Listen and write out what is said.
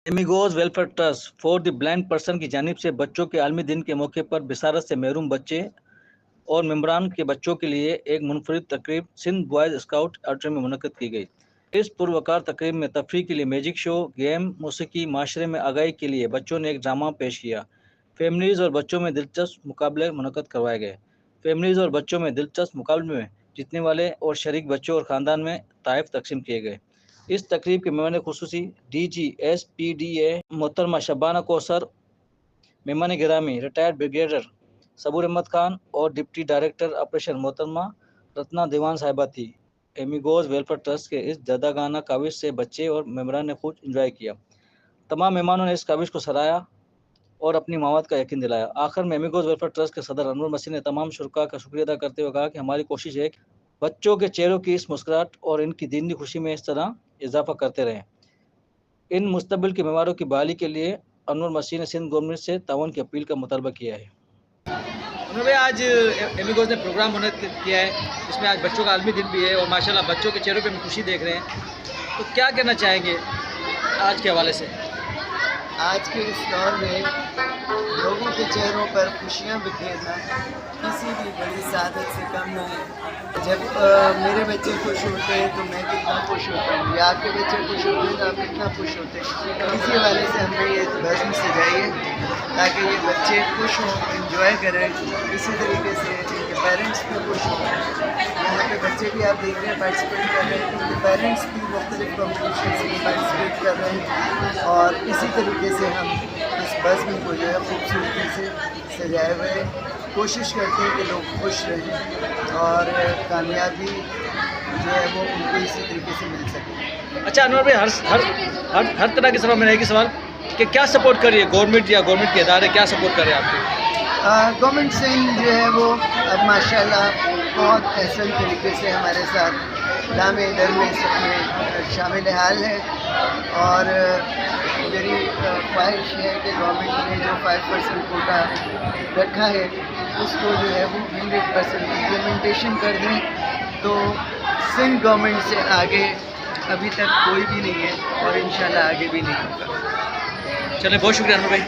एमिगोज welfare trust for the blind person की जानिब से बच्चों के आलमी दिन के मौके पर बिसारत से महरूम बच्चे और मेम्बरान के बच्चों के लिए एक मुनफरिद तकरीब सिंध बॉयज़ स्काउट ऑडिटोरियम में मुनक़्क़द की गई। इस पुरवकार तकरीब में तफरीह के लिए मैजिक शो, गेम, मौसीकी, माशरे में आगाही के लिए बच्चों ने एक ड्रामा पेश किया। फैमिलीज़ और बच्चों में दिलचस्प मुकाबले मुनक़्क़द करवाए गए। फैमिलीज़ और बच्चों में दिलचस्प मुकाबले में जीतने वाले और शरीक बच्चों और ख़ानदान में तोहफ़े तकसीम किए गए। इस तकरीब के मेहमान खुसूसी DG SPDA मोहतरमा शबाना कौसर, मेहमान गिरामी रिटायर्ड ब्रिगेडियर सबूर अहमद खान और डिप्टी डायरेक्टर ऑपरेशन मोहतरमा रत्ना दीवान साहिबा थी। एमिगोज वेलफेयर ट्रस्ट के इस जदागाना काविश से बच्चे और मेम्बरान ने खूब इंजॉय किया। तमाम मेहमानों ने इस काविश को सराहा और अपनी मावत का यकीन दिलाया। आखिर में एमिगोज वेलफेयर ट्रस्ट के सदर अनवर मसीह ने तमाम शुरका का शुक्रिया अदा करते हुए कहा कि हमारी कोशिश है कि बच्चों के चेहरों की इस मुस्कुराहट और इनकी दीनी खुशी में इस तरह इजाफा करते रहें। इन मुस्तबिल के बीमारों की बहाली के लिए अनवर मसीह ने सिंध गवर्नमेंट से ताउन की अपील का मुतालबा किया है। उन्होंने आज एमिगोज ने प्रोग्राम मुनक़्क़िद किया है, इसमें आज बच्चों का आलमी दिन भी है और माशाल्लाह बच्चों के चेहरों पे हम खुशी देख रहे हैं। तो क्या कहना चाहेंगे आज के हवाले से? आज के इस दौर में लोगों के चेहरों पर खुशियाँ बिखेरना किसी भी बड़ी सादत से कम नहीं है। जब मेरे बच्चे खुश होते हैं तो मैं कितना खुश होता हूँ, या आपके बच्चे खुश होते हैं तो आप कितना खुश होते हैं। इसी वाले से हमने ये बज़्म सजाई है ताकि ये बच्चे खुश हों, इंजॉय करें। इसी तरीके से इनके पेरेंट्स भी खुश हों। यहाँ पे बच्चे भी आप देख रहे हैं पार्टिसिपेट कर रहे हैं, उनके पेरेंट्स भी मुख्तलिफ कॉम्पिटिशन में पार्टिसिपेट कर रहे हैं। और इसी तरीके से हम इस बज़्म को जो है खूबसूरती से सजाए हुए हैं। कोशिश करते हैं कि लोग खुश रहें और कामयाबी जो है वो उनको इसी तरीके से मिल सके। अच्छा अनवर भाई, हर तरह के सवाल में एक सवाल कि क्या सपोर्ट कर रही है गवर्नमेंट या गवर्नमेंट के इदारे क्या सपोर्ट कर रहे हैं आपको? गवर्नमेंट सिंध जो है वो अब माशाल्लाह बहुत अहसन तरीके से हमारे साथ दामे दर में सब में शामिल हाल है। और मेरी ख्वाहिश है कि गवर्नमेंट ने जो 5% कोटा रखा है उसको जो है वो 100% इम्प्लीमेंटेशन कर दें। तो सिंध गवर्नमेंट से आगे अभी तक कोई भी नहीं है और इंशाल्लाह आगे भी नहीं होगा। चलिए, बहुत शुक्रिया अनवर भाई।